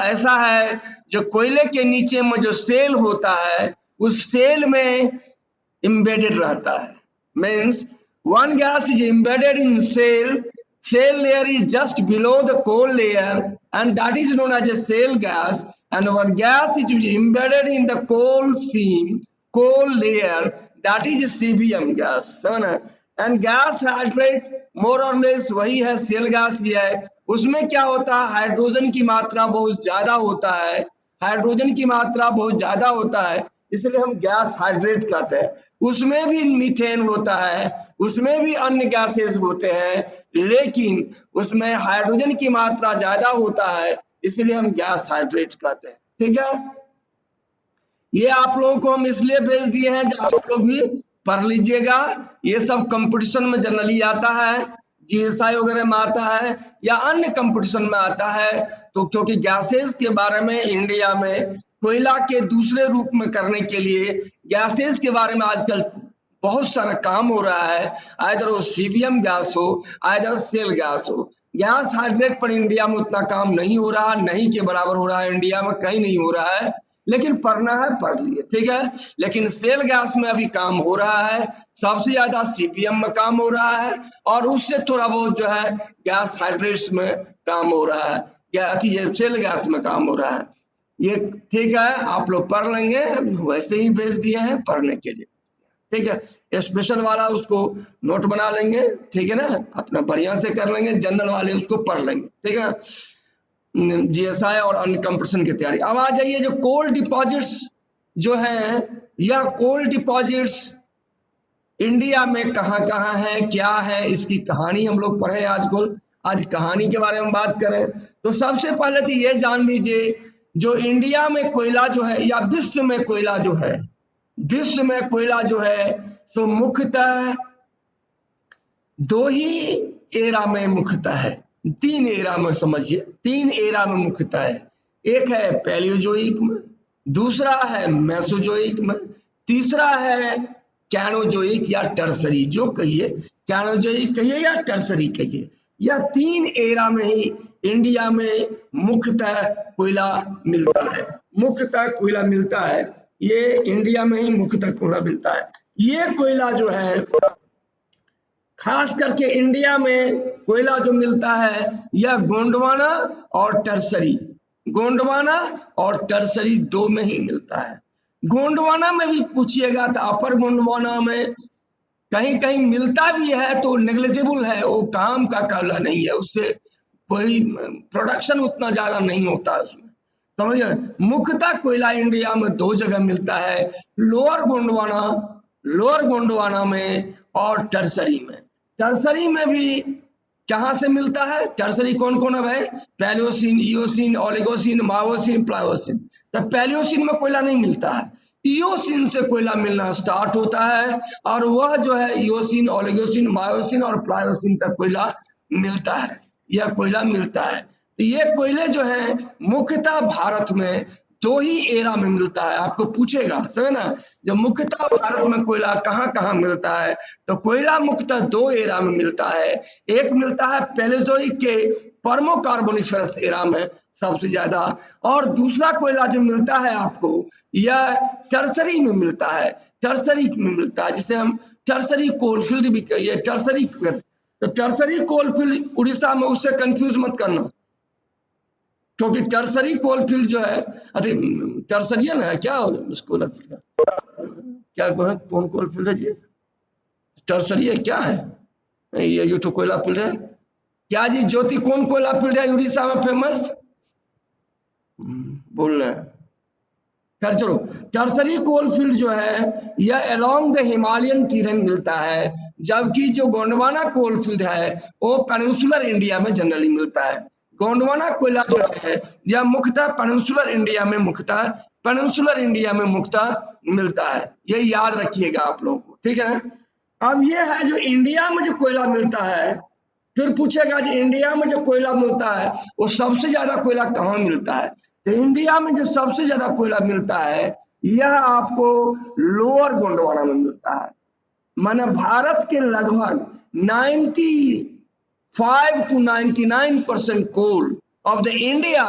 ऐसा है जो कोयले के नीचे में जो सेल होता है उस सेल में embedded रहता है. Means one gas is embedded in cell layer is just below the coal layer and that is known as a shale gas, and one gas is embedded in the coal layer, that is CBM gas. And gas hydrate more और less वही है, cell gas भी है. उसमें क्या होता है, hydrogen की मात्रा बहुत ज्यादा होता है, हाइड्रोजन की मात्रा बहुत ज्यादा होता है, इसलिए हम गैस हाइड्रेट कहते हैं. उसमें भी मीथेन होता है, उसमें भी अन्य गैसेस होते हैं, लेकिन उसमें हाइड्रोजन की मात्रा ज्यादा होता है, इसलिए हम गैस हाइड्रेट कहते हैं. ठीक है, ये आप लोगों को हम इसलिए भेज दिए हैं जो आप लोग भी पढ़ लीजिएगा. ये सब कंपटीशन में जनरली आता है, जीएसआई वगैरह में आता है या अन्य कंपटीशन में आता है. तो क्योंकि गैसेस के बारे में इंडिया में कोयला के दूसरे रूप में करने के लिए गैसेस के बारे में आजकल बहुत सारा काम हो रहा है, आइदर वो सीबीएम गैस हो, आइदर सेल गैस हो. गैस हाइड्रेट पर इंडिया में उतना काम नहीं हो रहा, नहीं के बराबर हो रहा है, इंडिया में कहीं नहीं हो रहा है, लेकिन पढ़ना है पढ़ लिए. ठीक है, लेकिन सेल गैस में अभी काम हो रहा है, सबसे ज्यादा सीपीएम में काम हो रहा है, और उससे थोड़ा बहुत जो है गैस हाइड्रेट्स में काम हो रहा है, सेल गैस में काम हो रहा है. ये ठीक है, आप लोग पढ़ लेंगे, वैसे ही भेज दिए हैं पढ़ने के लिए. ठीक है, स्पेशल वाला उसको नोट बना लेंगे, ठीक है ना, अपना बढ़िया से कर लेंगे, जनरल वाले उसको पढ़ लेंगे. ठीक है ना, जीएसआई और अन्य कंपटीशन की तैयारी. अब आ जाइए, जो कोल डिपॉजिट्स जो हैं, यह कोल डिपॉजिट्स इंडिया में कहाँ कहाँ है, क्या है, इसकी कहानी हम लोग पढ़े आज कहानी के बारे में बात करें तो सबसे पहले तो ये जान लीजिए, जो इंडिया में कोयला जो है या विश्व में कोयला जो है तो मुख्यतः दो ही एरा में मुख्यतः है, 3 एरा में समझिए, 3 एरा में मुख्यतः है. एक है पैलियोजोइक में, दूसरा है मेसोजोइक में, तीसरा है कैनोजोइक या टर्सरी, जो कहिए, कैनोजोइक कहिए या टर्सरी कहिए. यह 3 एरा में ही इंडिया में मुख्यतः कोयला मिलता है. ये इंडिया में ही मुख्यतः कोयला मिलता है. ये कोयला जो है, खास करके इंडिया में कोयला जो मिलता है यह गोंडवाना और टर्सरी 2 में ही मिलता है. गोंडवाना में भी पूछिएगा तो अपर गोंडवाना में कहीं कहीं मिलता भी है तो नेग्लिजिबल है, वो काम का कोयला नहीं है, उससे कोई प्रोडक्शन उतना ज्यादा नहीं होता उसमें, समझिए. मुख्यतः कोयला इंडिया में 2 जगह मिलता है, लोअर गोंडवाना में और टर्सरी में. टर्सरी में भी कहाँ से मिलता है, टर्सरी कौन कौन है, पैलियोसिन, इयोसिन, ओलिगोसिन, माओसिन, प्लायोसिन. तो पैलियोसिन में कोयला नहीं मिलता है, इयोसिन से कोयला मिलना स्टार्ट होता है, और वह जो है इयोसिन, ओलिगोसिन, माओसिन और प्लायोसिन तक कोयला मिलता है. यह कोयला मिलता है. तो ये कोयले जो है मुख्यतः भारत में 2 ही एरा में मिलता है. आपको पूछेगा, समझे ना, जो मुख्यतः भारत में कोयला कहाँ कहाँ मिलता है, तो कोयला मुख्यतः 2 एरा में मिलता है. एक मिलता है पैलेजोइक के पर्मो कार्बोनिफेरस एरा में सबसे ज्यादा, और दूसरा कोयला जो मिलता है आपको यह टर्सरी में मिलता है, जिसे हम टर्सरी कोलफील्ड भी कहिए, तो टर्सरी कोलफील्ड उड़ीसा में, उससे कंफ्यूज मत करना, क्योंकि टर्सरी कोलफील्ड जो है, टर्सरियन है क्या उसको लगता है, क्या कौन कोलफील्ड है जी, टर्सरी है क्या है, ये जो तो कोयला फील्ड है क्या जी, ज्योति कौन कोयला फील्ड है उड़ीसा में फेमस, बोल रहे हैं. खैर चलो, टर्सरी कोलफील्ड जो है यह अलोंग द हिमालयन टेरेन मिलता है, जबकि जो गोंडवाना कोलफील्ड है वो पेनिनसुलर इंडिया में जनरली मिलता है. गोंडवाना कोयला जो है यह मुख्यतः पेनिनसुलर इंडिया में मुख्यतः मिलता है. ये याद रखिएगा आप लोगों को, ठीक है ना. अब ये है जो इंडिया में जो कोयला मिलता है, फिर पूछेगा जी इंडिया में जो कोयला मिलता है वो सबसे ज्यादा कोयला कहाँ मिलता है, तो इंडिया में जो सबसे ज्यादा कोयला मिलता है यह आपको लोअर गोंडवाना में मिलता है. माने भारत के लगभग 95 to 99% coal of the India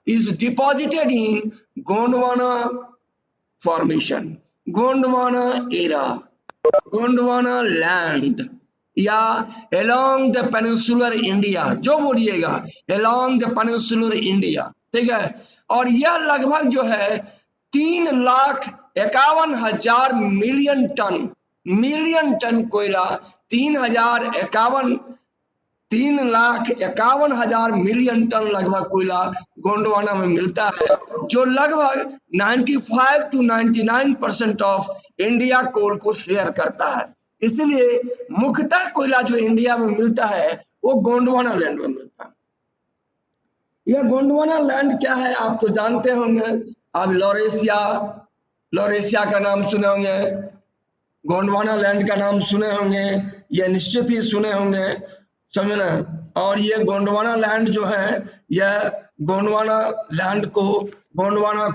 is deposited in Gondwana formation, Gondwana era, Gondwana land, या along the peninsular India, जो बोलिएगा along the peninsular India, ठीक है। और यह लगभग जो है 3,51,000 मिलियन टन कोयला 3,51,000 मिलियन टन लगभग कोयला गोंडवाना में मिलता है, जो लगभग 95 to 99% ऑफ इंडिया कोल को शेयर करता है। इसलिए मुख्यतः कोयला जो इंडिया में मिलता है वो गोंडवाना लैंड में मिलता है। यह गोंडवाना लैंड क्या है आप तो जानते होंगे, आप लॉरेशिया का नाम सुने होंगे, गोंडवाना लैंड का नाम सुने होंगे, यह निश्चित ही सुने होंगे, समझे ना। और ये गोंडवाना लैंड जो है, यह गोंडवाना लैंड को गोंडवाना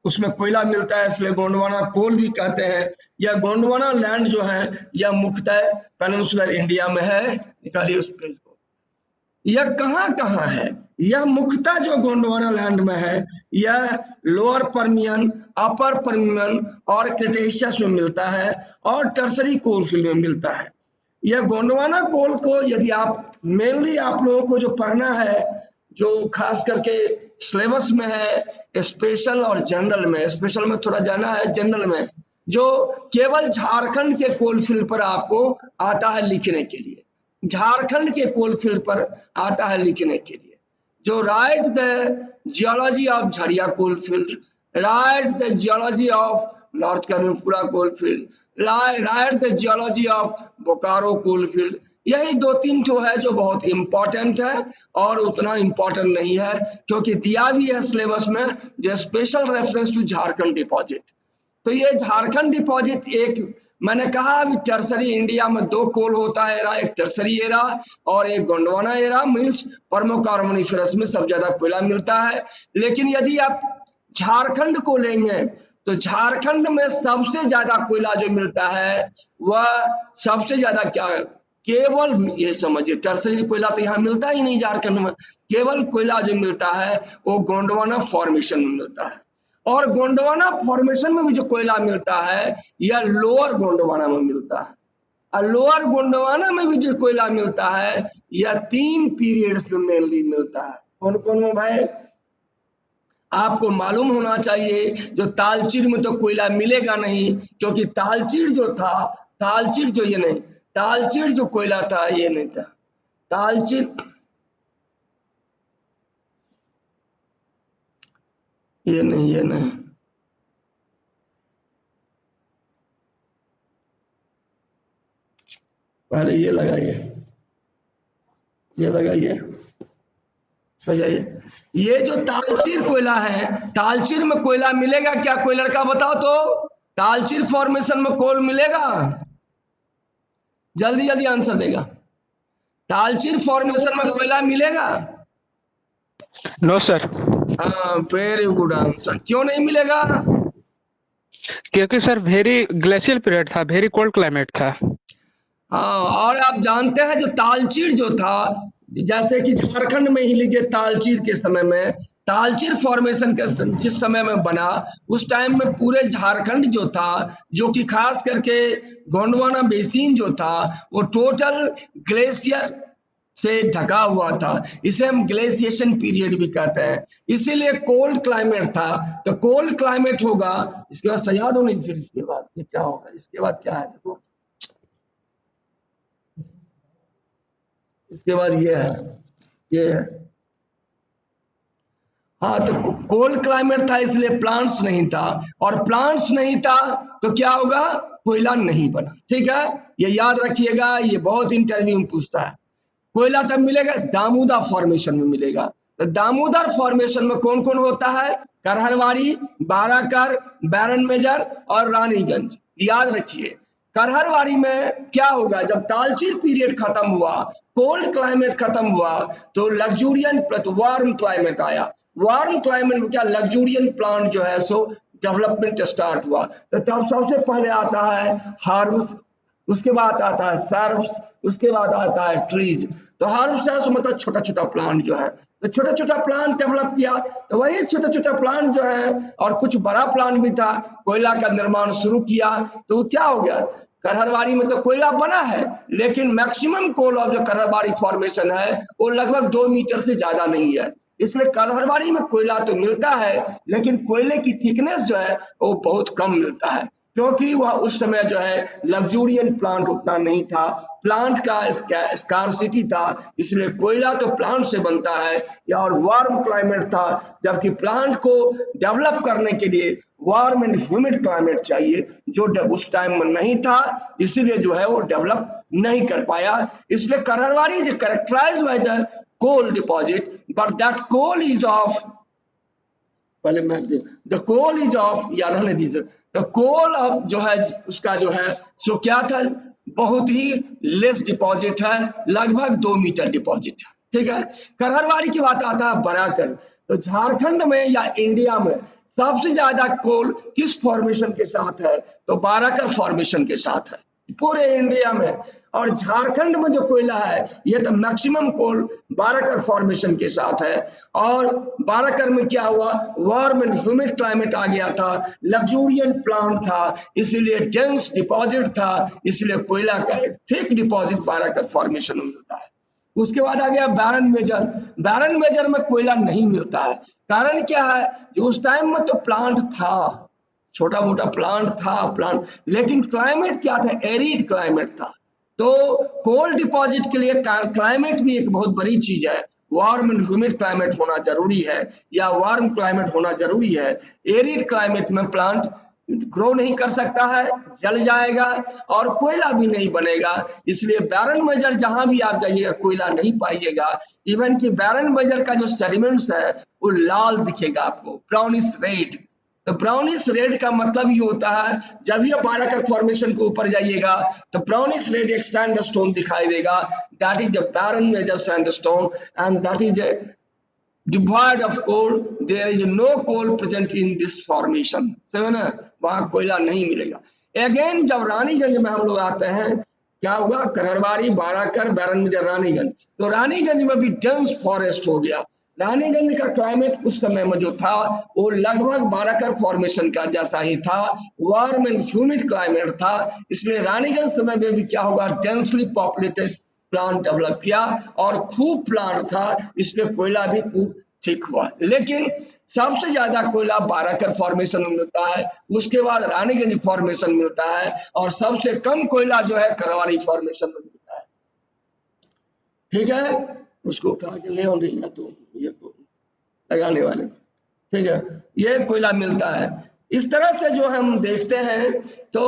उसमें कोयला मिलता है, इसलिए गोंडवाना कोल भी कहते हैं। यह गोंडवाना लैंड जो है यह मुख्यतः पेनिनसुलर इंडिया में है। निकालिए उस पेज को। यह कहाँ है? यह मुख्यतः जो गोंडवाना लैंड में है यह लोअर पर्मियन, अपर पर्मियन और क्रेटेशियस में मिलता है और टर्सरी कोल फील्ड में मिलता है। यह गोंडवाना कोल को यदि आप मेनली आप लोगों को जो पढ़ना है, जो खास करके सिलेबस में है स्पेशल और जनरल में, स्पेशल में थोड़ा जाना है, जनरल में जो केवल झारखंड के कोल फील्ड पर आपको आता है लिखने के लिए, झारखंड के कोल फील्ड पर आता है लिखने के लिए, जो write the geology of Jharia coal field, write the geology of north Karanpura coal field, write the geology of Bokaro coal field. यही 2-3 जो है जो बहुत इंपॉर्टेंट है और उतना इंपॉर्टेंट नहीं है, क्योंकि दिया भी है सिलेबस में जो special reference to Jharkhand deposit. तो ये झारखंड डिपॉजिट एक, मैंने कहा अभी टर्सरी इंडिया में 2 कोल होता है, एक टर्सरी एरा और एक गोंडवाना एरा, मीन्स पर्मोकार्बोनिफेरस में सब ज्यादा कोयला मिलता है। लेकिन यदि आप झारखंड को लेंगे तो झारखंड में सबसे ज्यादा कोयला जो मिलता है वह सबसे ज्यादा क्या है, केवल ये समझिए टर्सरी कोयला तो यहाँ मिलता ही नहीं झारखंड में, केवल कोयला जो मिलता है वो गोंडवाना फॉर्मेशन में मिलता है। और गोंडवाना फॉर्मेशन में भी जो कोयला मिलता है यह लोअर गोंडवाना में मिलता है, और लोअर गोंडवाना में भी जो कोयला मिलता है यह 3 पीरियड्स में मेनली मिलता है। कौन कौन में भाई आपको मालूम होना चाहिए। जो तालचीर में तो कोयला मिलेगा नहीं, क्योंकि तालचीर जो था, तालचीर जो ये नहीं, तालचीर जो कोयला था ये नहीं था, तालचीर ये नहीं पहले ये लगाइए, ये लगाइए, सजाइए। ये जो तालचीर कोयला है, तालचीर में कोयला मिलेगा क्या? कोई लड़का बताओ तो, तालचीर फॉर्मेशन में कोल मिलेगा? जल्दी जल्दी आंसर देगा। तालचीर फॉर्मेशन में कोयला मिलेगा? No sir. हाँ, वेरी गुड आंसर। क्यों नहीं मिलेगा? क्योंकि सर वेरी ग्लेशियल पीरियड था, वेरी कोल्ड क्लाइमेट था। हाँ, और आप जानते हैं जो तालचीर जो था, जैसे कि झारखंड में ही लीजिए, तालचीर के समय में, तालचीर फॉर्मेशन के जिस समय में बना उस टाइम में पूरे झारखंड जो था, जो कि खास करके गोंडवाना बेसिन जो था वो टोटल ग्लेशियर से ढका हुआ था। इसे हम ग्लेशिएशन पीरियड भी कहते हैं, इसीलिए कोल्ड क्लाइमेट था। तो कोल्ड क्लाइमेट होगा, इसके बाद सयाद होने, फिर इसके बाद ये क्या होगा, इसके बाद क्या है देखो, इसके बाद ये है। हाँ, तो कोल्ड क्लाइमेट था इसलिए प्लांट्स नहीं था, और प्लांट्स नहीं था तो क्या होगा, कोयला नहीं बना। ठीक है, ये याद रखिएगा, ये बहुत इंटरव्यू में पूछता है। कोयला तब मिलेगा दामोदर फॉर्मेशन में मिलेगा। तो दामोदर फॉर्मेशन में कौन कौन होता है? करहरवाड़ी, बाराकर, बैरन मेजर और रानीगंज। याद रखिए, करहरवाड़ी में क्या होगा, जब तालचीर पीरियड खत्म हुआ, कोल्ड क्लाइमेट खत्म हुआ, तो लग्जूरियन वार्म क्लाइमेट आया। वार्म क्लाइमेट में क्या, लग्जूरियन प्लांट जो है सो डेवलपमेंट स्टार्ट हुआ। तो तब सबसे पहले आता है हर्ब्स, उसके बाद आता है सर्ब्स, उसके बाद आता है ट्रीज। तो हर्ब्स मतलब छोटा छोटा प्लांट जो है, तो छोटा छोटा प्लांट डेवलप किया, तो वही छोटा छोटा प्लांट जो है और कुछ बड़ा प्लांट भी था, कोयला का निर्माण शुरू किया। तो क्या हो गया, करहरबाड़ी में तो कोयला बना है, लेकिन मैक्सिमम कोल ऑफ जो करहरबाड़ी फॉर्मेशन है वो लगभग 2 मीटर से ज्यादा नहीं है। इसलिए करहरबाड़ी में कोयला तो मिलता है, लेकिन कोयले की थिकनेस जो है वो बहुत कम मिलता है, क्योंकि वह उस समय जो है लग्जूरियन प्लांट उतना नहीं था, प्लांट का स्कार्सिटी था, इसलिए कोयला तो प्लांट से बनता है या और वार्म क्लाइमेट था, जबकि प्लांट को डेवलप करने के लिए वार्म एंड ह्यूमिड क्लाइमेट चाहिए, जो उस टाइम में नहीं था, इसीलिए जो है वो डेवलप नहीं कर पाया। इसलिए Karharbari is characterized by the coal deposit, but that coal is of पहले मैं द कोल इज ऑफ या रहने दीजिए, द कोल ऑफ जो है उसका जो है सो क्या था, बहुत ही लेस डिपॉजिट है, लगभग 2 मीटर डिपॉजिट है। ठीक है, करहरबाड़ी की बात आता है बराकर, तो झारखंड में या इंडिया में सबसे ज्यादा कोल किस फॉर्मेशन के साथ है, तो बाराकर फॉर्मेशन के साथ है पूरे इंडिया में। और झारखंड में जो कोयला है ये तो मैक्सिमम कोल बाराकर फॉर्मेशन के साथ है। और बाराकर में क्या हुआ, वार्म एंड ह्यूमिड क्लाइमेट आ गया था, लग्जूरियन प्लांट था, इसीलिए डेंस डिपॉजिट था, इसलिए कोयला का एक थिक डिपॉजिट बाराकर फॉर्मेशन में मिलता है। उसके बाद आ गया बैरन मेजर। बैरन मेजर में कोयला नहीं मिलता है, कारण क्या है, जो उस टाइम में तो प्लांट था, छोटा मोटा प्लांट था प्लांट, लेकिन क्लाइमेट क्या था, एरिड क्लाइमेट था। तो कोल डिपॉजिट के लिए क्लाइमेट भी एक बहुत बड़ी चीज है, वार्म एंड ह्यूमिड क्लाइमेट होना जरूरी है या वार्म क्लाइमेट होना जरूरी है। एरिड क्लाइमेट में प्लांट ग्रो नहीं कर सकता है, जल जाएगा और कोयला भी नहीं बनेगा, इसलिए बैरन मेजर जहां भी आप जाइएगा कोयला नहीं पाइएगा। इवन कि बैरन मेजर का जो सेडिमेंट्स है वो लाल दिखेगा आपको, ब्राउनिश रेड। तो ब्राउनिश रेड का मतलब ये होता है, जब भी आप बाराकर फॉर्मेशन के ऊपर जाइएगा तो ब्राउनिश रेड एक सैंडस्टोन दिखाई देगा, that is the barren measure sandstone and that is devoid of coal, there is no coal present in this formation. समझ ना, वहां कोयला नहीं मिलेगा। अगेन जब रानीगंज में हम लोग आते हैं, क्या हुआ, करहरबाड़ी, बाराकर, बैरन मेजर, रानीगंज, तो रानीगंज में भी डेंस फॉरेस्ट हो गया। रानीगंज का क्लाइमेट उस समय में जो था वो लगभग बाराकर फॉर्मेशन का जैसा ही था, वार्म एंड ह्यूमिड क्लाइमेट था, इसलिए रानीगंज समय में भी क्या होगा, डेंसली पॉपुलेटेड प्लांट डेवलप किया और खूब प्लांट था, इसलिए कोयला भी खूब ठीक हुआ। लेकिन सबसे ज्यादा कोयला बाराकर फॉर्मेशन में मिलता है, उसके बाद रानीगंज फॉर्मेशन मिलता है, और सबसे कम कोयला जो है करहरबाड़ी फॉर्मेशन में मिलता है। ठीक है, उसको उठा के ले और नहीं तो ये लगाने वाले, ठीक है, ये कोयला मिलता है। इस तरह से जो हम देखते हैं तो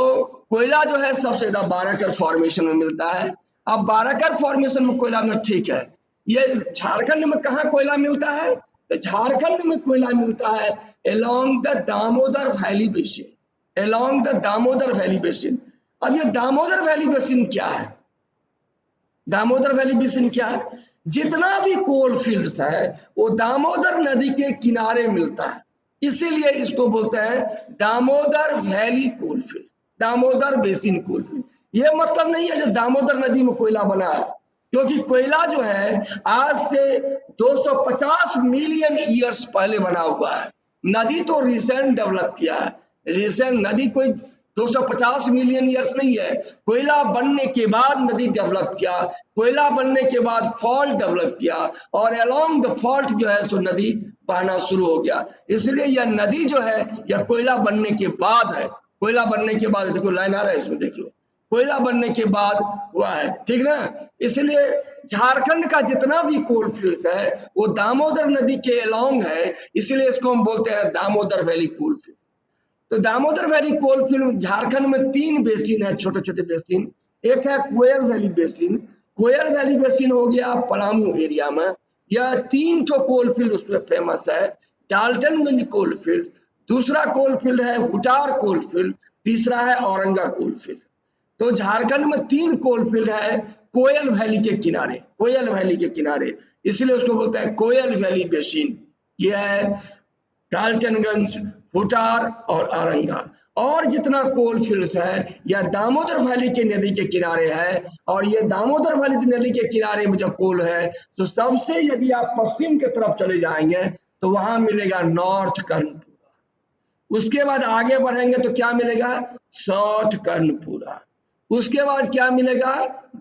कोयला जो है सबसे ज्यादा बाराकर फॉर्मेशन में मिलता है। अब बाराकर फॉर्मेशन में कोयला में ठीक है, ये झारखंड में कहाँ कोयला मिलता है, तो झारखंड में कोयला मिलता है along the Damodar valley basin, along the Damodar valley basin. अब ये दामोदर वैली बेसिन क्या है, दामोदर वैली बेसिन क्या है, जितना भी कोल फील्ड्स है वो दामोदर नदी के किनारे मिलता है, इसीलिए इसको बोलते हैं Damodar valley coal field, Damodar basin coal field. ये मतलब नहीं है जो दामोदर नदी में कोयला बना है, क्योंकि कोयला जो है आज से 250 मिलियन ईयर्स पहले बना हुआ है। नदी तो रिसेंट डेवलप किया है, रिसेंट नदी कोई 250 मिलियन ईयर्स नहीं है, कोयला बनने के बाद नदी डेवलप किया, कोयला बनने के बाद फॉल्ट डेवलप किया और अलोंग द फॉल्ट जो है सो नदी बहना शुरू हो गया। इसलिए यह नदी जो है यह कोयला बनने के बाद है, कोयला बनने के बाद, देखो लाइन आ रहा है इसमें देख लो, कोयला बनने के बाद हुआ है, ठीक ना। इसलिए झारखंड का जितना भी कोल फील्ड्स है वो दामोदर नदी के अलोंग है, इसलिए इसको हम बोलते हैं दामोदर वैली कोल फील्ड। तो Damodar valley coal field Jharkhand में 3 बेसिन है, छोटे छोटे बेसिन। एक है Koel valley basin, Koel valley basin हो गया पलामू एरिया में, यह 3 ठो कोल फील्ड उसमें फेमस है। डाल्टनगंज कोल फील्ड, दूसरा कोल फील्ड है हुटार कोल फील्ड, तीसरा है औरंगा कोल फील्ड। तो झारखंड में 3 कोल फील्ड है कोयल वैली के किनारे, कोयल वैली के किनारे, इसलिए उसको बोलते हैं कोयल वैली बेसिन। यह है डाल्टनगंज, हुटार और औरंगा। और जितना कोल फील्ड्स है या दामोदर वैली के नदी के किनारे है, और ये दामोदर वैली नदी के किनारे में जो कोल है, तो सबसे यदि आप पश्चिम की तरफ चले जाएंगे तो वहां मिलेगा नॉर्थ कर्णपुरा। उसके बाद आगे बढ़ेंगे तो क्या मिलेगा? साउथ कर्णपुरा। उसके बाद क्या मिलेगा?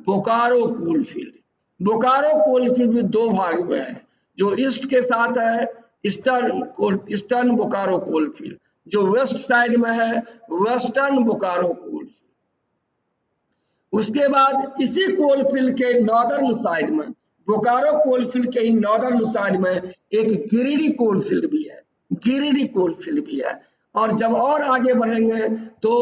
Bokaro coal field. Bokaro coal field भी दो भाग में है, जो ईस्ट के साथ है ईस्टर्न बोकारो कोल फील्ड, जो वेस्ट साइड में है वेस्टर्न बोकारो कोल फील्ड। उसके बाद इसी कोल फील्ड के नॉर्दर्न साइड में, बोकारो कोल फील्ड के ही नॉर्दर्न साइड में एक गिरिडीह कोल फील्ड भी है, गिरिडीह कोल फील्ड भी है। और जब और आगे बढ़ेंगे तो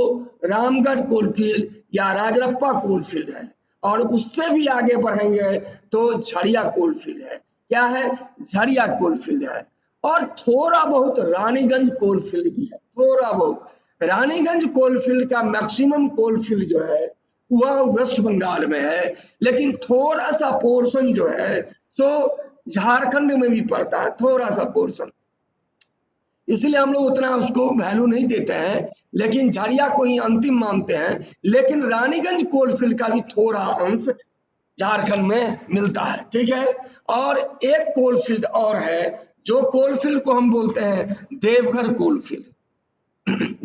रामगढ़ कोल फील्ड या राजरप्पा कोल फील्ड है, और उससे भी आगे बढ़ेंगे तो झरिया कोल फील्ड है। क्या है? झरिया कोल फील्ड है। और थोड़ा बहुत रानीगंज कोल फील्ड भी है, थोड़ा बहुत। रानीगंज कोल फील्ड का मैक्सिमम कोल फील्ड जो है वह वेस्ट बंगाल में है, लेकिन थोड़ा सा पोर्शन जो है सो झारखंड में भी पड़ता है, थोड़ा सा पोर्शन, इसलिए हम लोग उतना उसको वैल्यू नहीं देते हैं, लेकिन झरिया को ही अंतिम मानते हैं। लेकिन रानीगंज कोलफील्ड का भी थोड़ा अंश झारखंड में मिलता है, ठीक है। और एक कोलफील्ड और है, जो कोलफील्ड को हम बोलते हैं देवघर कोलफील्ड।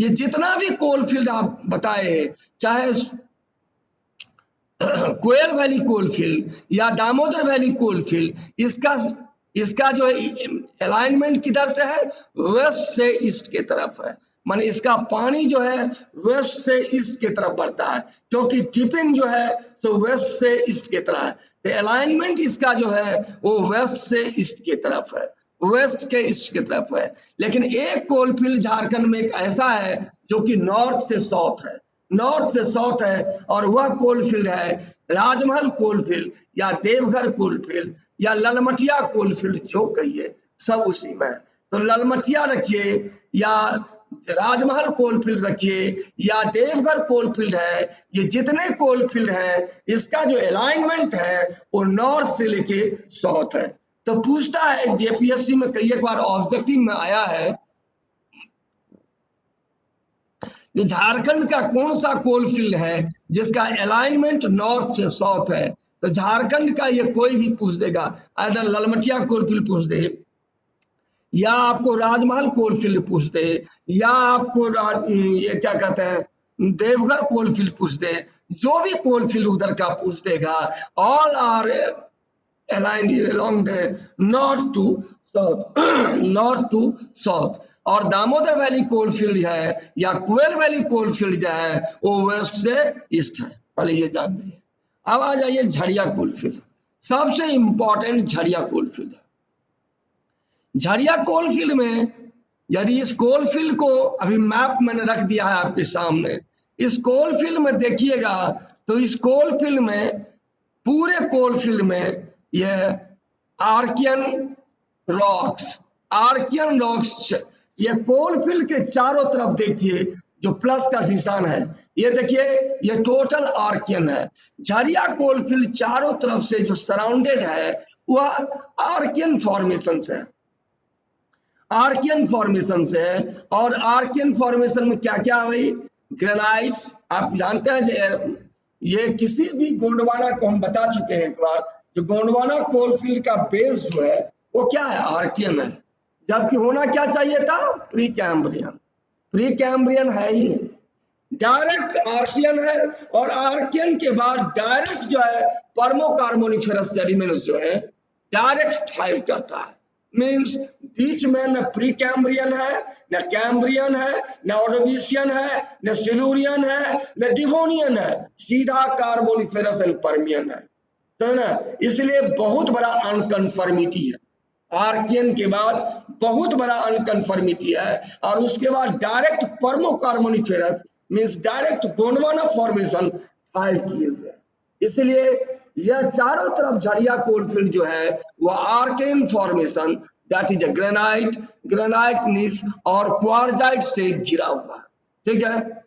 ये जितना भी कोलफील्ड आप बताए हैं, चाहे कोयल वैली कोलफील्ड या दामोदर वैली कोलफील्ड, इसका जो अलाइनमेंट किधर से है? वेस्ट से ईस्ट की तरफ है। माने इसका पानी जो है वेस्ट से ईस्ट की तरफ बढ़ता है, क्योंकि टिपिंग जो है तो वेस्ट से ईस्ट की तरफ है। तो अलाइनमेंट इसका जो है वो वेस्ट से ईस्ट की तरफ है, वेस्ट के ईस्ट की तरफ है। लेकिन एक कोलफील्ड झारखंड में एक ऐसा है जो कि नॉर्थ से साउथ है, नॉर्थ से साउथ है, और वह कोलफील्ड है राजमहल कोलफील्ड या देवघर कोलफील्ड या ललमटिया कोलफील्ड, जो कहिए सब उसी में है। तो ललमटिया रखिए या राजमहल कोलफील्ड रखिए या देवघर कोलफील्ड है, ये जितने कोलफील्ड है इसका जो अलाइनमेंट है वो नॉर्थ से लेके साउथ है। तो पूछता है जेपीएससी में कई एक बार ऑब्जेक्टिव में आया है, झारखंड का कौन सा कोलफील्ड है जिसका अलाइनमेंट नॉर्थ से साउथ है? तो झारखंड का ये कोई भी पूछ देगा, अगर ललमटिया कोलफील्ड पूछ दे, या आपको राजमहल कोलफील्ड पूछ दे, या आपको ये क्या कहते हैं देवघर कोलफील्ड पूछ दे, जो भी कोलफील्ड उधर का पूछ देगा, all are aligned along the north to south, north to south. और दामोदर वैली कोलफील्ड है या कोयल वैली कोलफील्ड जो है वो वेस्ट से ईस्ट है, पहले ये जान जाइए। अब आ जाइए झरिया कोलफील्ड, सबसे इंपॉर्टेंट झरिया कोलफील्ड है। झरिया कोलफील्ड में यदि इस कोलफील्ड को अभी मैप मैंने रख दिया है आपके सामने, इस कोलफील्ड में देखिएगा तो इस कोलफील्ड में, पूरे कोलफील्ड में ये आर्कियन रॉक्स, आर्कियन रॉक्स, ये कोलफील्ड के चारों तरफ देखिए जो प्लस का निशान है, ये देखिए ये टोटल आर्कियन है। झरिया कोलफील्ड चारों तरफ से जो सराउंडेड है वह आर्कियन फॉर्मेशन से है, आर्कियन फॉर्मेशन से है। और आर्कियन फॉर्मेशन में क्या क्या है भाई? ग्रेनाइट्स, आप जानते हैं ये किसी भी गोंडवाना को हम बता चुके हैं एक बार, जो गोंडवाना कोलफील्ड का बेस जो है वो क्या है? आर्कियन है, जबकि होना क्या चाहिए था? Pre Cambrian. प्री कैम्ब्रियन है ही नहीं, डायरेक्ट आर्कियन है। और आर्कियन के बाद डायरेक्ट जो है पर्मो-कार्बोनिफेरस सेडिमेंट्स जो है डायरेक्ट थ्राइव करता है। मींस बीच में न प्री कैम्ब्रियन है, न कैम्ब्रियन है, न ऑर्डोविशियन है, न सिल्यूरियन है, न डिवोनियन है, सीधा कार्बोनिफेरस एंड पर्मियन है, तो ना, इसलिए बहुत बड़ा अनकन्फर्मिटी है। आर्कियन के बाद बहुत बड़ा अनकन्फर्मिटी है, और उसके बाद direct permo carboniferous means direct Gondwana formation file किए हुए, इसलिए यह चारों तरफ झरिया कोलफील्ड जो है वह Archean formation, that is granite, granite gneiss और क्वार्जाइट से घिरा हुआ है, ठीक है।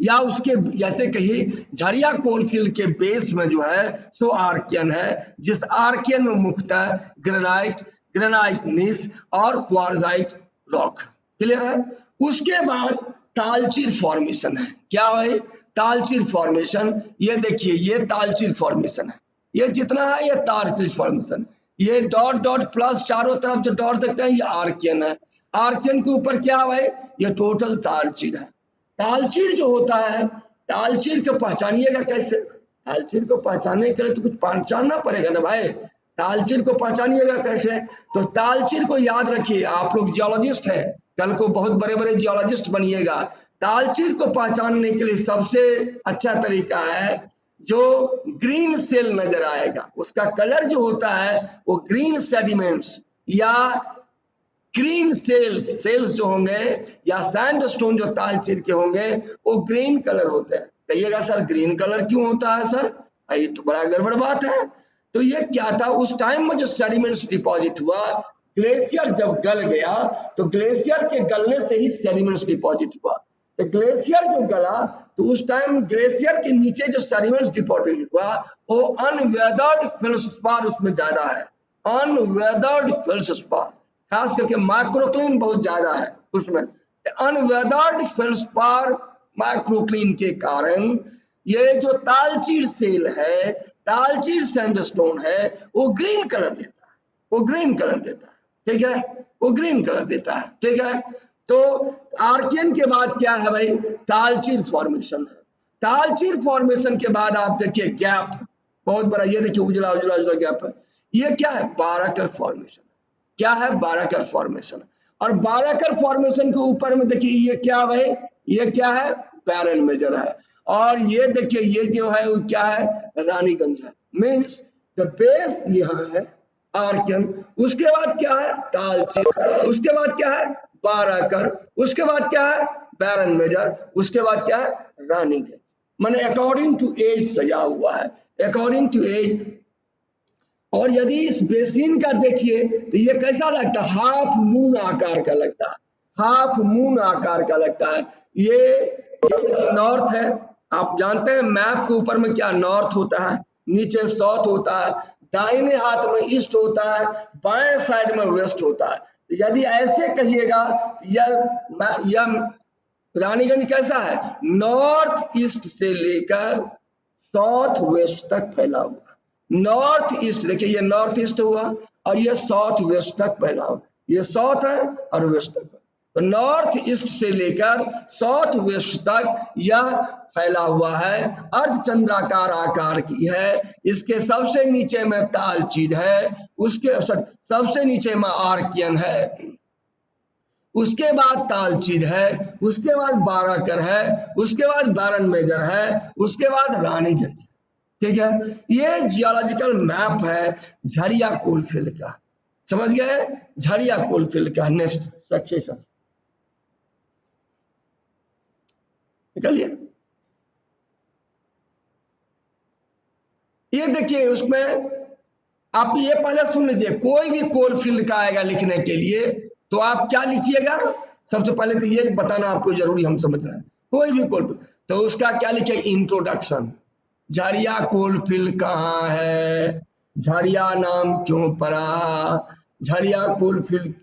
या उसके जैसे कहिए झरिया कोलफील्ड के बेस में जो है सो आर्कियन है, जिस आर्कियन में मुख्यतः ग्रेनाइट, ग्रेनाइट नीस और क्वार्जाइट रॉक, क्लियर है। उसके बाद तालचीर फॉर्मेशन है। क्या भाई? तालचीर फॉर्मेशन। ये देखिए, ये तालचीर फॉर्मेशन है, ये जितना है ये तालचीर फॉर्मेशन। ये डॉट डॉट प्लस चारों तरफ जो डॉट देखते हैं ये आर्कियन है। आर्कियन के ऊपर क्या है भाई? ये टोटल तालचीर है। तालचीर जो होता है, तालचीर को पहचानिएगा कैसे? तालचीर को पहचानने के लिए तो कुछ पहचानना पड़ेगा ना भाई। तालचीर को पहचानिएगा कैसे? तो तालचीर को याद रखिए, आप लोग जियोलॉजिस्ट हैं, कल को बहुत बड़े बड़े जियोलॉजिस्ट बनिएगा। तालचीर को पहचानने के लिए सबसे अच्छा तरीका है, जो ग्रीन सेल नजर आएगा उसका कलर जो होता है वो ग्रीन सेडिमेंट्स या ग्रीन सेल्स जो होंगे या सैंडस्टोन जो तालचीर के होंगे वो ग्रीन कलर होते हैं। कहिएगा सर ग्रीन कलर क्यों होता है सर? ये तो बड़ा गड़बड़ बात है। तो ये क्या था, उस टाइम में जो सेडिमेंट्स डिपॉजिट हुआ, ग्लेशियर जब गल गया तो ग्लेशियर के गलने से ही सेडिमेंट्स डिपॉजिट हुआ। तो ग्लेशियर जो गला तो उस टाइम ग्लेशियर के नीचे जो सेडिमेंट्स डिपॉजिट हुआ वो अनवेदर्ड फेल्सपार उसमें ज्यादा है। अनवेदर्ड फेल्सपार, खास करके माइक्रोक्लीन बहुत ज्यादा है उसमें। अनवेदर्ड फेल्सपार माइक्रोक्लीन के कारण ये जो तालचीर सेल है, तालचीर सैंडस्टोन है, वो ग्रीन कलर देता है, वो ग्रीन कलर देता है, ठीक है, वो ग्रीन कलर देता है, ठीक है। तो आर्कियन के बाद क्या है भाई? तालचीर फॉर्मेशन है। तालचीर फॉर्मेशन के बाद आप देखिए गैप बहुत बड़ा, ये देखिए उजला उजला उजला गैप है, ये क्या है? बाराकर फॉर्मेशन। क्या है? बाराकर फॉर्मेशन। और बाराकर फॉर्मेशन के ऊपर में देखिए ये क्या भाई? ये क्या है? बैरन मेजर है। और ये देखिए ये जो है वो क्या है? रानीगंज है। मीन्स द बेस यहाँ है आर्कियन, उसके बाद क्या है? तालचीर, उसके बाद क्या है? बाराकर, उसके बाद क्या है? बैरन मेजर, उसके बाद क्या है? रानीगंज। माने अकॉर्डिंग टू एज सजा हुआ है, अकॉर्डिंग टू एज। और यदि इस बेसिन का देखिए तो ये कैसा लगता है? हाफ मून आकार का लगता है, हाफ मून आकार का लगता है। ये नॉर्थ है, आप जानते हैं मैप के ऊपर में क्या नॉर्थ होता है, नीचे साउथ होता है, दाहिने हाथ में ईस्ट होता है, बाएं साइड में वेस्ट होता है। तो यदि ऐसे कहिएगा यह रानीगंज कैसा है? नॉर्थ ईस्ट से लेकर साउथ वेस्ट तक फैला हुआ। नॉर्थ ईस्ट देखिए, ये नॉर्थ ईस्ट हुआ और ये साउथ वेस्ट तक फैला हुआ, ये साउथ है और वेस्ट तक। तो नॉर्थ ईस्ट से लेकर साउथ वेस्ट तक यह फैला हुआ है, अर्धचंद्राकार आकार की है। इसके सबसे नीचे में तालचीर है, उसके सबसे नीचे में आर्कियन है, उसके बाद तालचीर है, उसके बाद बाराकर है, उसके बाद बैरन मेजर है, उसके बाद रानीगंज। ठीक है, ये जियोलॉजिकल मैप है झरिया कोलफील्ड का, समझ गए? झरिया कोलफील्ड का नेक्स्ट सक्सेशन निकलिए। ये देखिए, उसमें आप ये पहले सुन लीजिए, कोई भी कोलफील्ड का आएगा लिखने के लिए तो आप क्या लिखिएगा? सबसे पहले तो ये बताना आपको जरूरी, हम समझ रहे हैं। कोई भी कोलफील्ड तो उसका क्या लिखे? इंट्रोडक्शन। झरिया कोलफील्ड कहाँ है, झरिया नाम क्यों पड़ा, झरिया कोलफील्ड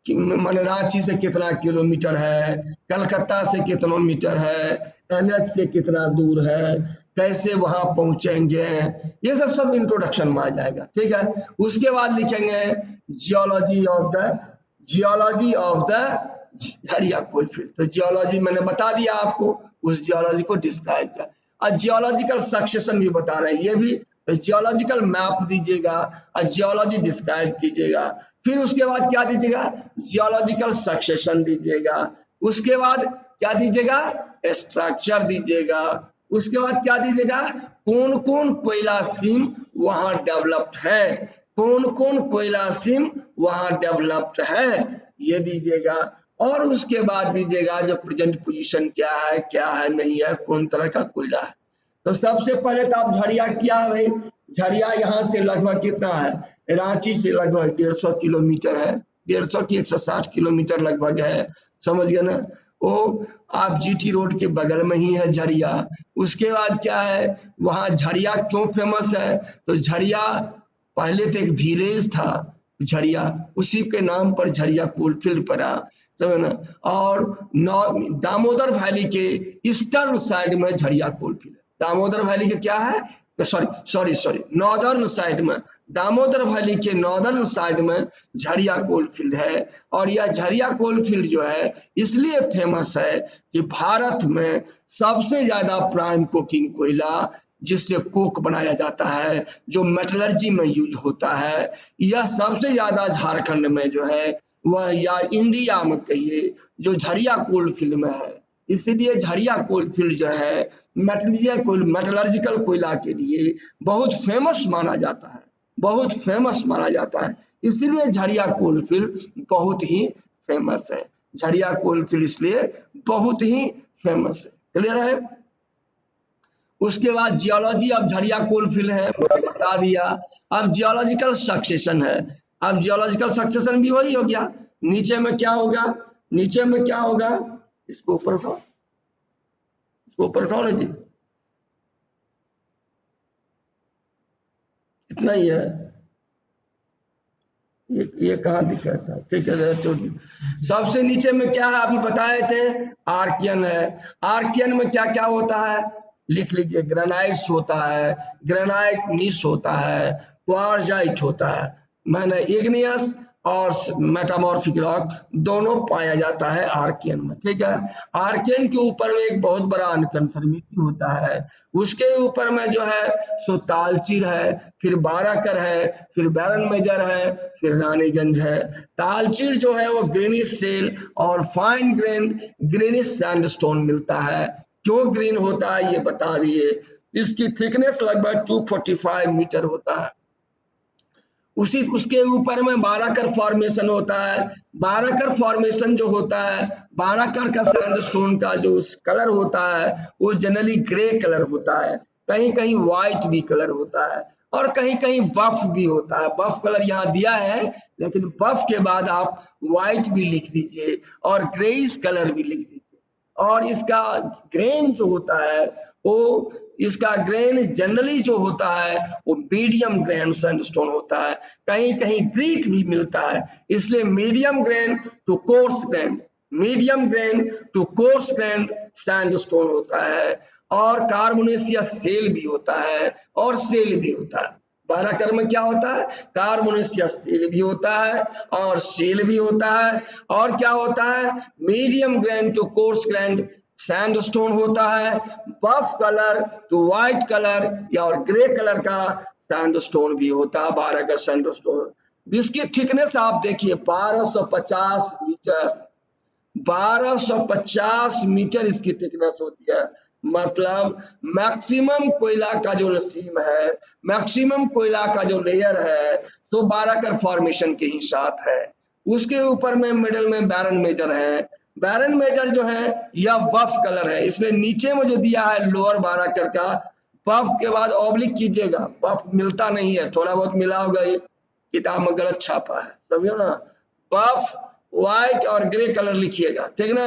मन रांची से कितना किलोमीटर है, कलकत्ता से कितना मीटर है, एनएच से कितना दूर है, कैसे वहां पहुंचेंगे, ये सब इंट्रोडक्शन में आ जाएगा। ठीक है, उसके बाद लिखेंगे geology of the Jharia coalfield. तो जियोलॉजी मैंने बता दिया आपको, उस जियोलॉजी को डिस्क्राइब किया। और जियोलॉजिकल सक्सेशन भी बता रहे हैं, ये भी तो जियोलॉजिकल मैप दीजिएगा और जियोलॉजी डिस्क्राइब कीजिएगा। फिर उसके बाद क्या दीजिएगा? जियोलॉजिकल सक्सेशन दीजिएगा। उसके बाद क्या दीजिएगा? स्ट्रक्चर दीजिएगा। उसके बाद क्या दीजिएगा? कौन कौन कोयला सीम वहां डेवलप्ड है, कौन कौन कोयला सीम वहां डेवलप्ड है, ये दीजिएगा। और उसके बाद दीजिएगा जो प्रेजेंट पोजीशन क्या है नहीं है, कौन तरह का कोयला है। तो सबसे पहले तो आप झरिया क्या है भाई? झरिया यहाँ से लगभग कितना है? रांची से लगभग 150 किलोमीटर है, 150 की 160 किलोमीटर लगभग है, समझ गए ना? वो आप जीटी रोड के बगल में ही है झरिया। उसके बाद क्या है, वहाँ झरिया क्यों फेमस है? तो झरिया पहले तो एक विलेज था, झरिया, उसी के नाम पर झरिया कोलफील्ड पड़ा, समझना। और दामोदर वैली के ईस्टर्न साइड में झरिया कोलफील्ड है। दामोदर वैली के क्या है, सॉरी नॉर्दर्न साइड में, दामोदर वैली के नॉर्दर्न साइड में झरिया कोलफील्ड है। और यह झरिया कोलफील्ड जो है इसलिए फेमस है कि भारत में सबसे ज्यादा प्राइम कोकिंग कोयला जिससे कोक बनाया जाता है, जो मेटलर्जी में यूज होता है, यह सबसे ज्यादा झारखंड में जो है वह, या इंडिया में कहिए, जो झरिया कोलफील्ड में है। इसलिए झरिया कोलफील्ड जो है मेटलर्जिकल कोयला के लिए बहुत फेमस माना जाता है, बहुत फेमस माना जाता है। इसलिए झरिया कोलफील्ड बहुत ही फेमस है। झरिया कोलफील्ड इसलिए बहुत ही फेमस है। क्लियर है। उसके बाद जियोलॉजी ऑफ झरिया कोलफील्ड है, बता दिया। अब जियोलॉजिकल सक्सेशन है। अब जियोलॉजिकल सक्सेशन भी वही हो गया। नीचे में क्या होगा, नीचे में क्या होगा, इसको ऊपर उठाओ, इसको ऊपर उठाओ ना जी, इतना ही है। ये कहाँ दिखा था, ठीक है। तो सबसे नीचे में क्या है, अभी बताए थे, आर्कियन है। आर्कियन में क्या क्या होता है, लिख लीजिए। ग्रेनाइट्स होता है, ग्रेनाइट नीस होता है, क्वार्जाइट होता है, मैंने इग्नियस और मेटामॉर्फिक रॉक दोनों पाया जाता है आर्कियन में, ठीक है। आर्कियन के ऊपर में एक बहुत बड़ा अनकन्फर्मिटी होता है। उसके ऊपर में जो है सो तालचीर है, फिर बाराकर है, फिर बैरन मेजर है, फिर रानीगंज है। तालचीर जो है वो ग्रीनिश सेल और फाइन ग्रेन ग्रीनिश सैंडस्टोन मिलता है। क्यों ग्रीन होता है ये बता दिए। इसकी थिकनेस लगभग 245 मीटर होता है। उसके ऊपर में बाराकर फॉर्मेशन होता है। बाराकर फॉर्मेशन जो होता है, बाराकर का सैंडस्टोन का जो कलर होता है वो जनरली ग्रे कलर होता है, कहीं कहीं व्हाइट भी कलर होता है, और कहीं कहीं बफ भी होता है। बफ कलर यहाँ दिया है, लेकिन बफ के बाद आप व्हाइट भी लिख दीजिए और ग्रेइश कलर भी लिख दीजिए। और इसका ग्रेन जो होता है वो, इसका ग्रेन जनरली जो होता है वो मीडियम ग्रेन सैंडस्टोन होता है, कहीं कहीं ग्रीट भी मिलता है। इसलिए medium grain to coarse grain, medium grain to coarse grain sandstone होता है। और कार्बोनेशियस सेल भी होता है और सेल भी होता है। बाराकर में क्या होता है, कार्बोनेशियस सेल भी होता है और सेल भी होता है। और क्या होता है, medium grain to coarse grain sandstone होता है। Buff colour to white colour या और ग्रे कलर का सैंडस्टोन भी होता है, बाराकर सैंडस्टोन। इसकी थिकनेस आप देखिए 1250 मीटर, 1250 मीटर इसकी थिकनेस होती है। मतलब मैक्सिमम कोयला का जो सीम है, मैक्सिमम कोयला का जो लेयर है तो बाराकर फॉर्मेशन के ही साथ है। उसके ऊपर में मिडिल में बैरन मेजर है। बैरन मेजर जो है यह बफ कलर है। इसमें नीचे में जो दिया है लोअर बाराकर का, बफ के बाद ऑब्लिक कीजिएगा, बफ मिलता नहीं है, थोड़ा बहुत मिला होगा, ये किताब में गलत छापा है, समझो ना। बफ व्हाइट और ग्रे कलर लिखिएगा, ठीक ना।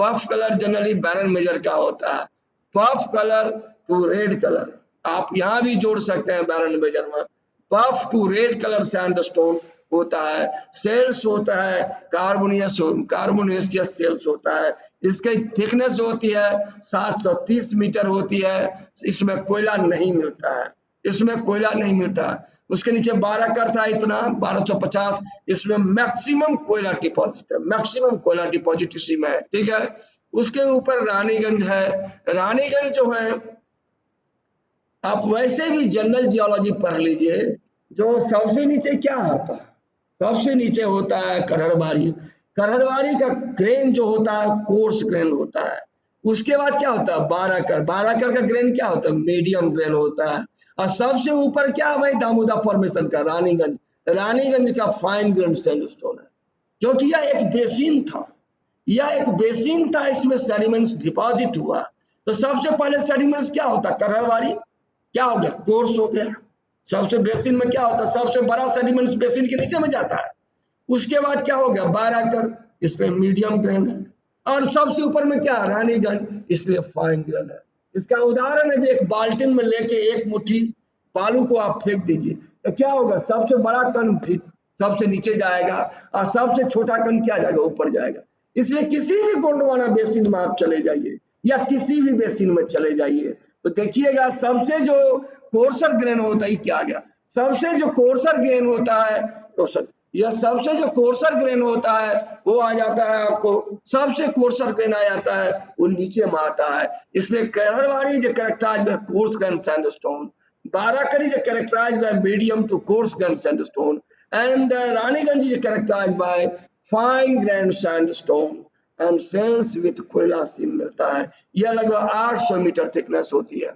बफ कलर जनरली बैरन मेजर का होता है। Buff colour to red colour, आप यहाँ भी जोड़ सकते हैं बैरन मेजर में। बफ टू रेड कलर सैंडस्टोन होता है। सेल्स होता है कार्बोनेशियस सेल्स होता है। इसकी थिकनेस जो होती है 730 मीटर होती है। इसमें कोयला नहीं मिलता है, इसमें कोयला नहीं मिलता। उसके नीचे बाराकर था इतना 1250, इसमें मैक्सिमम कोयला डिपॉजिट है, मैक्सिमम कोयला डिपॉजिट इसी में है, ठीक है। उसके ऊपर रानीगंज है। रानीगंज जो है, आप वैसे भी जनरल जियोलॉजी पढ़ लीजिए, जो सबसे नीचे क्या होता है, सबसे नीचे होता है करहड़बाड़ी। करहड़बाड़ी का ग्रेन जो होता है कोर्स ग्रेन होता है। उसके बाद क्या होता है बाराकर, बाराकर का ग्रेन क्या होता है मीडियम ग्रेन होता है। और सबसे ऊपर क्या है भाई दामोदर फॉर्मेशन का रानीगंज, रानीगंज का फाइन ग्रेन सैंडस्टोन है। क्योंकि यह एक बेसिन था, यह एक बेसिन था, इसमें सेडिमेंट्स डिपॉजिट हुआ। तो सबसे पहले सेडिमेंट्स क्या होता, करहड़बाड़ी क्या हो गया, कोर्स हो गया। सबसे बेसिन में क्या होता है, सबसे बड़ा सेडिमेंट बेसिन के नीचे में जाता है। उसके बाद क्या हो गया बाराकर, इसमें मीडियम ग्रेन है। और सबसे ऊपर में क्या रानीगंज, इसलिए फाइन ग्रेन है। इसका उदाहरण है कि एक बाल्टी में लेके एक मुट्ठी बालू को आप फेंक दीजिए तो क्या होगा, सबसे बड़ा कण सबसे नीचे जाएगा, और सबसे छोटा कण क्या जाएगा, ऊपर जाएगा। इसलिए किसी भी गोंडवाना बेसिन में आप चले जाइए या किसी भी बेसिन में चले जाइए तो देखिएगा सबसे जो कोर्सर ग्रेन होता है, क्या गया, सबसे जो कोर्सर ग्रेन होता है, यह सबसे जो कोर्सर ग्रेन होता है वो आ जाता है आपको, सबसे कोर्सर ग्रेन आ जाता है वो नीचे में आता है। इसलिए Karharbari is characterized by coarse grain sandstone, Barakari is characterized by medium to coarse grained sandstone, and Raniganj is characterized by fine grained sandstone, and sales with कोयला सीम मिलता है। यह लगभग 800 मीटर थिकनेस होती है।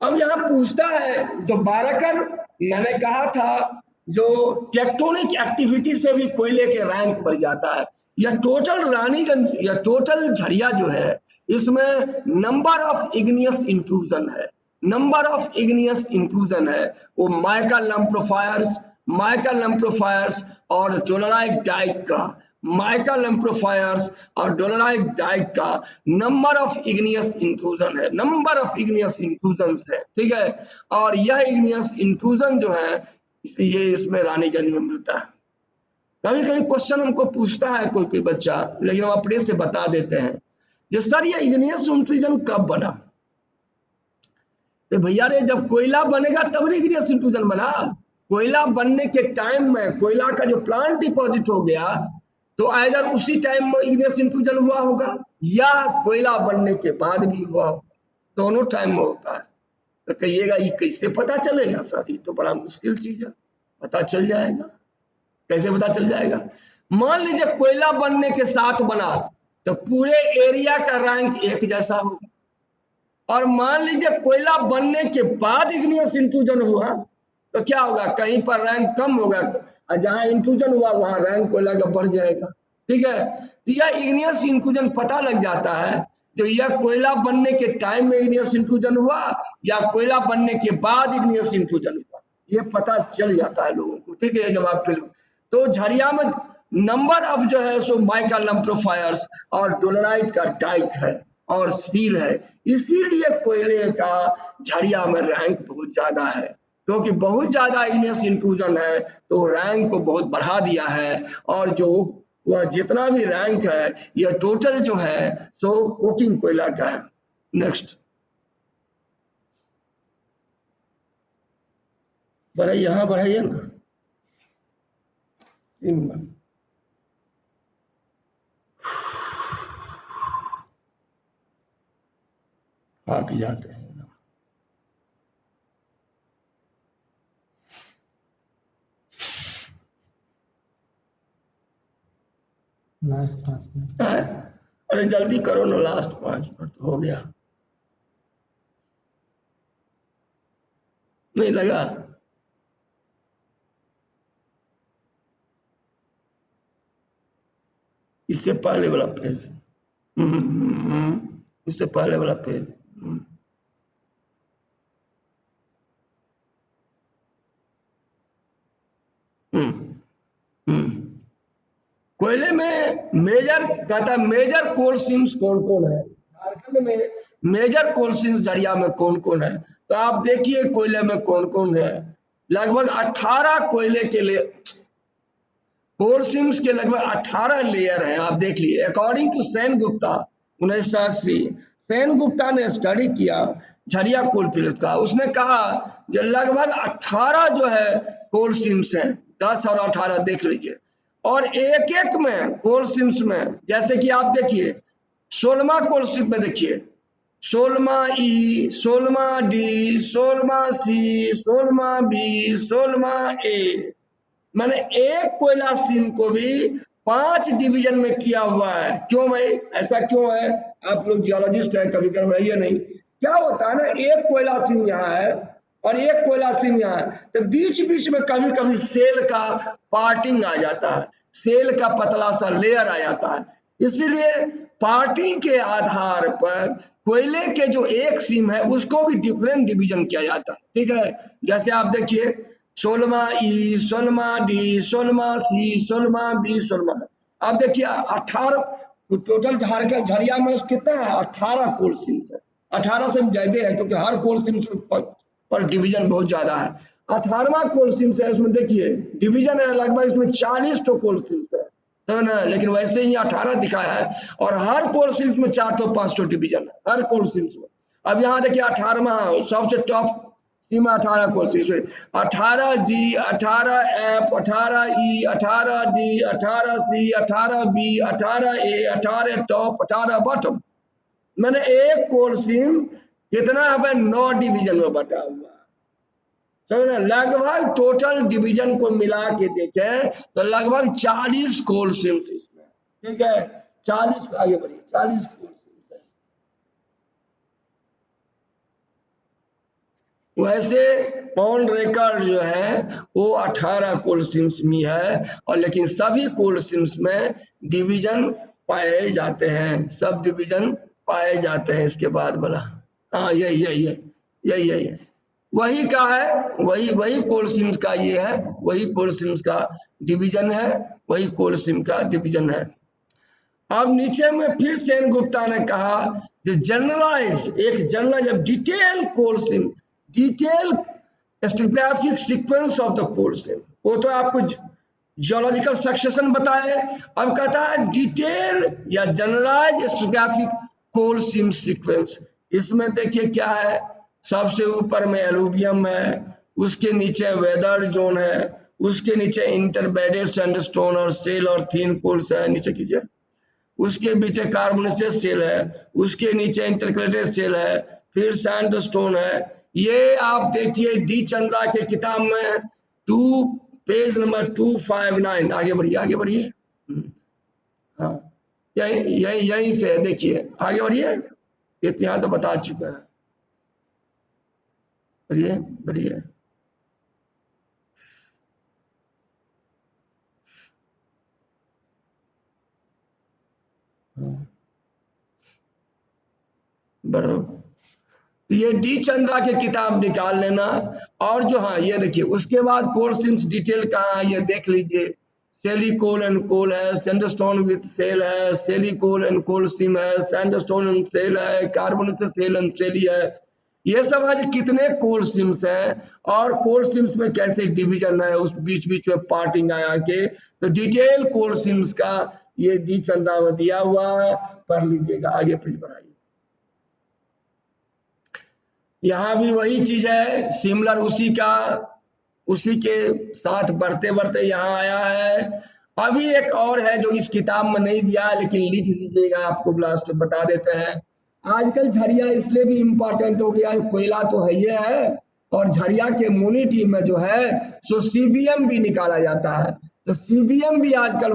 अब यहाँ पूछता है जो बाराकर, मैंने कहा था जो टेक्टोनिक एक्टिविटी से भी कोयले के रैंक बढ़ जाता है। यह टोटल रानीगंज या टोटल झरिया जो है इसमें नंबर ऑफ इग्नियस इंट्रूजन है, नंबर ऑफ इग्नियस इंट्रूजन है वो माइका लम्प्रोफायर्स और डोलराइट डाइक का, माइका लम्प्रोफायर्स और डोलराइट डाइक का नंबर ऑफ इग्नियस इंट्रूजन है, नंबर ऑफ इग्नियस इंट्रूजन है, ठीक है। और यह इग्नियस इंट्रूजन जो है ये इसमें रानीगंज में मिलता है। कभी कभी क्वेश्चन हमको पूछता है कोई बच्चा, लेकिन हम अपने से बता देते हैं जो सर ये इग्नियस इंट्रूजन कब बना, तो भैया रे जब कोयला बनेगा तब नहीं इग्नियस इंट्रूजन बना। कोयला बनने के टाइम में कोयला का जो प्लांट डिपॉजिट हो गया तो आइदर उसी टाइम में इग्नियस इंट्रूजन हुआ होगा या कोयला बनने के बाद भी हुआ होगा, दोनों टाइम में होता है। तो कहिएगा ये कैसे पता चलेगा सर, ये तो बड़ा मुश्किल चीज है। पता चल जाएगा, कैसे पता चल जाएगा, मान लीजिए कोयला बनने के साथ बना तो पूरे एरिया का रैंक एक जैसा होगा, और मान लीजिए कोयला बनने के बाद इग्नियस इंट्रूजन हुआ तो क्या होगा, कहीं पर रैंक कम होगा और जहां इंट्रूजन हुआ वहां रैंक कोयला का बढ़ जाएगा, ठीक है। तो यह इग्नियस इंट्रूजन पता लग जाता है जो यह कोयला बनने के टाइम में इग्नियस इंट्रूजन हुआ या कोयला बनने के बाद इग्नियस इंट्रूजन हुआ, ये पता चल जाता है लोगों को, ठीक है। जब आप फिर तो झरिया में नंबर ऑफ जो है सो माइका लम्प्रोफायर्स और डोलराइट का डाइक है और सील है, इसीलिए कोयले का झरिया में रैंक बहुत ज्यादा है, क्योंकि बहुत ज्यादा इग्नियस इंट्रूजन है तो रैंक को बहुत बढ़ा दिया है। और जो वह जितना भी रैंक है यह टोटल जो है सो कोकिंग कोयला का है। नेक्स्ट बढ़ाइए, यहाँ बढ़ाइए ना, आप ही जाते हैं ना। लास्ट 5 मिनट, अरे जल्दी करो ना, लास्ट 5 मिनट हो गया, नहीं लगा। इससे पहले वाला पेज, इससे पहले वाला पेज, कोयले में मेजर कहता है मेजर कोल सीम्स कौन कौन है झारखंड में, मेजर कोल सीम्स झरिया में कौन कौन है, तो आप देखिए कोयले में कौन कौन है। लगभग 18 कोयले के लिए कोल सीम्स के लगभग 18 लेयर हैं, आप देख लीजिए। अकॉर्डिंग टू सेन गुप्ता 1980, सेन गुप्ता ने स्टडी किया झरिया कोल फील्ड का, उसने कहा जो लगभग 18 जो है कोल सीम्स हैं, 10 और 18 देख लीजिए। और एक एक में कोल सीम्स में जैसे कि आप देखिए 16वां कोल सीम में देखिए 16वां ई, 16वां डी, 16वां सी, 16वां बी, 16वां ए, मैंने एक कोयला सीम को भी 5 डिवीजन में किया हुआ है। क्यों भाई, ऐसा क्यों है, आप लोग जियोलॉजिस्ट है, कभी करवाइए नहीं। क्या होता है ना, एक कोयला सीम यहाँ है और एक कोयला सीम यहाँ है, तो बीच बीच में कभी कभी सेल का पार्टिंग आ जाता है, सेल का पतला सा लेयर आ जाता है, इसीलिए पार्टिंग के आधार पर कोयले के जो एक सीम है उसको भी डिफरेंट डिवीजन किया जाता है, ठीक है। जैसे आप देखिए 16वां ई, 16वां डी, 16वां सी, 16वां बी, 16वां, आप देखिए 18 टोटल झारखंड झरिया में कितना है, 18 कोल सीम्स है, 18 से ज्यादा है क्योंकि हर कोल सीम्स पर डिवीजन बहुत ज्यादा है। 18वां कोल सीम्स है, उसमें देखिए डिवीजन है लगभग इसमें 40 तो कोल सीम्स है, समझ ना, लेकिन वैसे ही 18 दिखाया है और हर कोल सीम्स में 4 तो 5 तो डिवीजन है हर कोल सीम्स में। अब यहाँ देखिए 18वां सबसे top seam 18 coal seams, 18G, 18F, 18E, 18D, 18C, 18B, 18A, 18 top, 18 bottom. मैंने एक कोल सीम कितना है 9 डिवीजन में बटा हुआ है, समझ, लगभग टोटल डिवीजन को मिला के देखें तो लगभग 40 कोल सीम्स इसमें, ठीक है, 40, आगे बढ़िए, 40 कोल सीम्स है। वैसे ऑन रिकॉर्ड जो है वो 18 कोल सीम्स में है, और लेकिन सभी कोल सीम्स में डिवीजन पाए जाते हैं, सब डिवीजन पाए जाते हैं। इसके बाद बोला हाँ यही है, वही का है, वही कोल सीम्स का ये है, वही कोल सीम्स का डिवीजन है, वही कोल सीम का डिवीजन है। अब नीचे में फिर सेन गुप्ता ने कहा जो जनरलाइज, एक generalise detail coal seam, detail stratigraphic sequence of the coal seam, वो तो आपको जियोलॉजिकल सक्सेशन बताए, अब कहता है डिटेल या जनरलाइज स्ट्रैटिग्राफिक कोल सीम सीक्वेंस। इसमें देखिए क्या है, सबसे ऊपर में एलुवियम है, उसके नीचे वेदर जोन है, उसके नीचे इंटरबेडेड सैंडस्टोन और सेल और थीन कोल्स है, नीचे कीजिए, उसके पीछे कार्बोनेसियस सेल है, उसके नीचे इंटरकलेटेड सेल है, फिर सैंडस्टोन है। ये आप देखिए डी चंद्रा के किताब में पेज नंबर 259, आगे बढ़िए हाँ, यहीं से देखिए, आगे बढ़िए, ये यहाँ तो बता चुका है, बढ़िए बराबर। तो ये डी चंद्रा के किताब निकाल लेना, और जो हाँ ये देखिए उसके बाद कोल सीम्स डिटेल कहाँ है ये देख लीजिए, सेलिकोल एंड कोल है, सैंडस्टोन विद सेल है, सेलिकोल एंड कोल सीम है, सैंडस्टोन एंड सेल है, कार्बोनेसियस सेल एंड सेली है, ये सब आज कितने कोल सीम्स हैं और कोल सीम्स में कैसे डिवीजन है, उस बीच में पार्टिंग आया के, तो डिटेल कोल सीम्स का ये डी चंद्रा में दिया हुआ है, पढ़ लीजिएगा। आगे फिर बढ़ाइए, यहाँ भी वही चीज है, सिमिलर उसी के साथ बढ़ते बढ़ते यहाँ आया है। अभी एक और है जो इस किताब में नहीं दिया है, लेकिन लिख दीजिएगा, आपको ब्लास्ट बता देते हैं। आजकल झरिया इसलिए भी इम्पोर्टेंट हो गया है, कोयला तो है ये है, और झरिया के मोनिटी में जो है सो सीबीएम भी निकाला जाता है, तो सीबीएम भी आजकल